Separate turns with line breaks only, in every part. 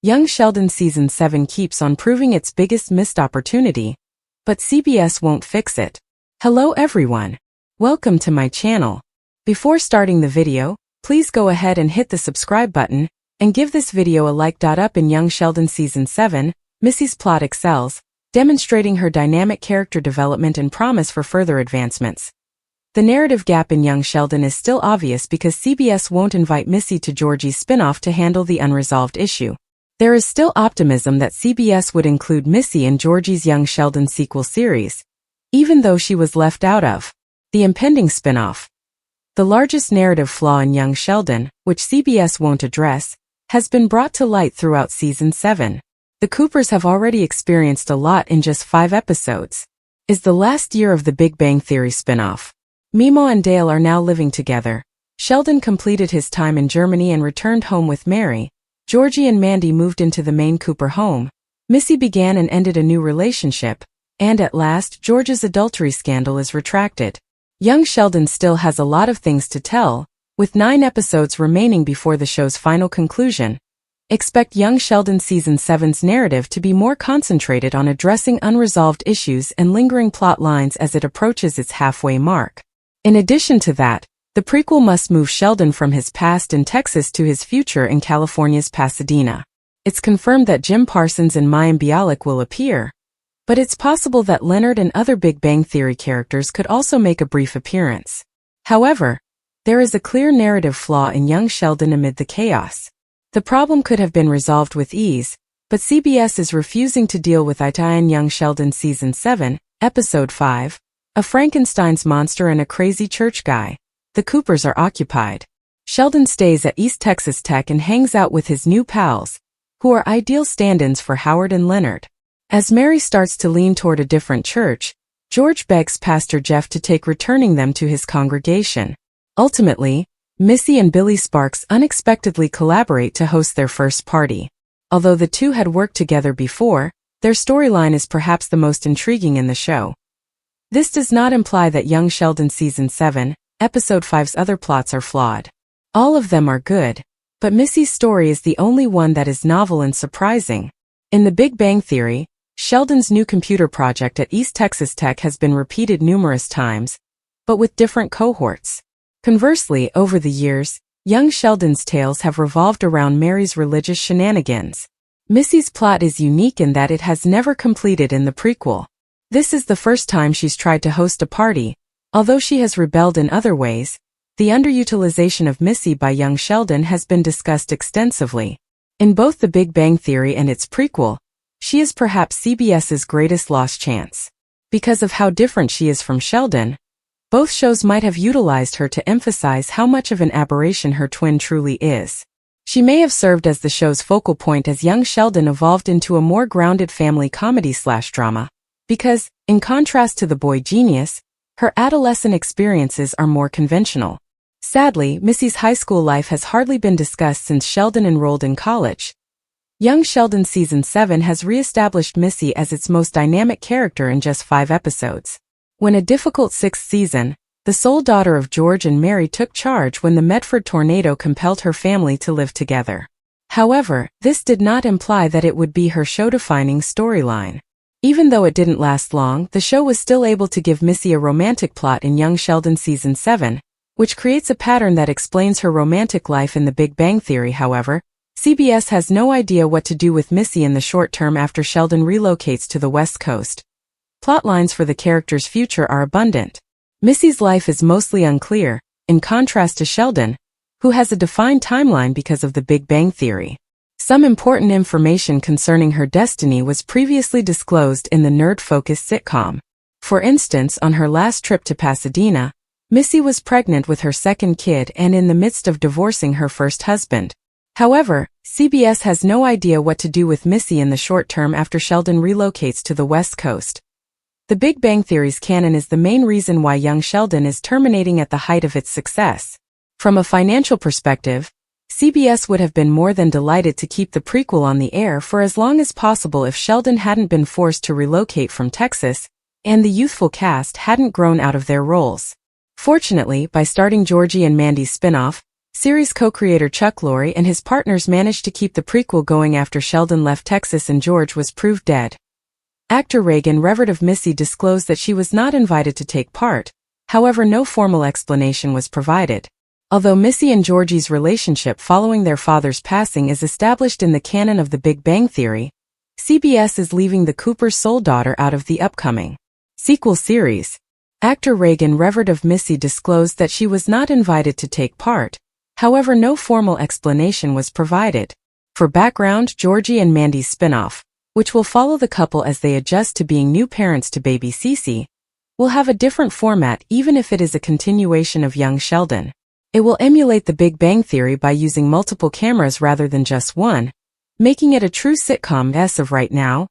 Young Sheldon Season 7 keeps on proving its biggest missed opportunity, but CBS won't fix it. Hello everyone. Welcome to my channel. Before starting the video, please go ahead and hit the subscribe button, and give this video a like. Up in Young Sheldon Season 7, Missy's plot excels, demonstrating her dynamic character development and promise for further advancements. The narrative gap in Young Sheldon is still obvious because CBS won't invite Missy to Georgie's spin-off to handle the unresolved issue. There is still optimism that CBS would include Missy in Georgie's Young Sheldon sequel series, even though she was left out of the impending spin-off. The largest narrative flaw in Young Sheldon, which CBS won't address, has been brought to light throughout Season 7. The Coopers have already experienced a lot in just 5 episodes. Is the last year of the Big Bang Theory spin-off. Mimo and Dale are now living together. Sheldon completed his time in Germany and returned home with Mary. Georgie and Mandy moved into the main Cooper home. Missy began and ended a new relationship. And at last, George's adultery scandal is retracted. Young Sheldon still has a lot of things to tell, with 9 episodes remaining before the show's final conclusion. Expect Young Sheldon Season 7's narrative to be more concentrated on addressing unresolved issues and lingering plot lines as it approaches its halfway mark. In addition to that, the prequel must move Sheldon from his past in Texas to his future in California's Pasadena. It's confirmed that Jim Parsons and Mayim Bialik will appear, but it's possible that Leonard and other Big Bang Theory characters could also make a brief appearance. However, there is a clear narrative flaw in Young Sheldon amid the chaos. The problem could have been resolved with ease, but CBS is refusing to deal with it. In Young Sheldon Season 7, Episode 5, A Frankenstein's Monster and a Crazy Church Guy, the Coopers are occupied. Sheldon stays at East Texas Tech and hangs out with his new pals, who are ideal stand-ins for Howard and Leonard. As Mary starts to lean toward a different church, George begs Pastor Jeff to take returning them to his congregation. Ultimately, Missy and Billy Sparks unexpectedly collaborate to host their first party. Although the two had worked together before, their storyline is perhaps the most intriguing in the show. This does not imply that Young Sheldon Season 7, Episode 5's other plots are flawed. All of them are good, but Missy's story is the only one that is novel and surprising. In The Big Bang Theory, Sheldon's new computer project at East Texas Tech has been repeated numerous times, but with different cohorts. Conversely, over the years, Young Sheldon's tales have revolved around Mary's religious shenanigans. Missy's plot is unique in that it has never completed in the prequel. This is the first time she's tried to host a party, although she has rebelled in other ways. The underutilization of Missy by Young Sheldon has been discussed extensively. In both The Big Bang Theory and its prequel, she is perhaps CBS's greatest lost chance. Because of how different she is from Sheldon, both shows might have utilized her to emphasize how much of an aberration her twin truly is. She may have served as the show's focal point as Young Sheldon evolved into a more grounded family comedy/drama. Because, in contrast to The Boy Genius, her adolescent experiences are more conventional. Sadly, Missy's high school life has hardly been discussed since Sheldon enrolled in college. Young Sheldon Season 7 has re-established Missy as its most dynamic character in just 5 episodes. When a difficult 6th season, the sole daughter of George and Mary took charge when the Medford tornado compelled her family to live together. However, this did not imply that it would be her show-defining storyline. Even though it didn't last long, the show was still able to give Missy a romantic plot in Young Sheldon Season 7, which creates a pattern that explains her romantic life in The Big Bang Theory. However, CBS has no idea what to do with Missy in the short term after Sheldon relocates to the West Coast. Plotlines for the character's future are abundant. Missy's life is mostly unclear, in contrast to Sheldon, who has a defined timeline because of The Big Bang Theory. Some important information concerning her destiny was previously disclosed in the nerd-focused sitcom. For instance, on her last trip to Pasadena, Missy was pregnant with her second kid and in the midst of divorcing her first husband. However, CBS has no idea what to do with Missy in the short term after Sheldon relocates to the West Coast. The Big Bang Theory's canon is the main reason why Young Sheldon is terminating at the height of its success. From a financial perspective, CBS would have been more than delighted to keep the prequel on the air for as long as possible if Sheldon hadn't been forced to relocate from Texas, and the youthful cast hadn't grown out of their roles. Fortunately, by starting Georgie and Mandy's spin-off, Series co-creator Chuck Lorre and his partners managed to keep the prequel going after Sheldon left Texas and George was proved dead. Actor Reagan Revert of Missy disclosed that she was not invited to take part, however no formal explanation was provided. Although Missy and Georgie's relationship following their father's passing is established in the canon of The Big Bang Theory, CBS is leaving the Cooper's sole daughter out of the upcoming sequel series. Actor Reagan Revert of Missy disclosed that she was not invited to take part, however no formal explanation was provided. For background, Georgie and Mandy's spin-off, which will follow the couple as they adjust to being new parents to baby Cece, will have a different format even if it is a continuation of young Sheldon. It will emulate The Big Bang Theory by using multiple cameras rather than just one, making it a true sitcom. As of right now,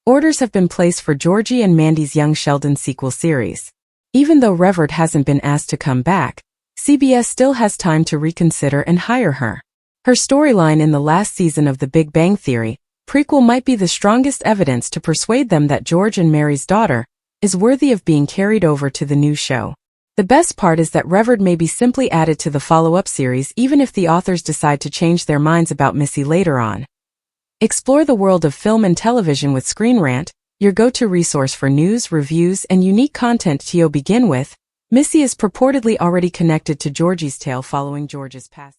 orders have been placed for Georgie and Mandy's Young Sheldon sequel series. Even though Revert hasn't been asked to come back, CBS still has time to reconsider and hire her. Her storyline in the last season of The Big Bang Theory prequel might be the strongest evidence to persuade them that George and Mary's daughter is worthy of being carried over to the new show. The best part is that Revert may be simply added to the follow-up series even if the authors decide to change their minds about Missy later on. Explore the world of film and television with Screen Rant, your go-to resource for news, reviews, and unique content. To begin with, Missy is purportedly already connected to Georgie's tale following George's passing.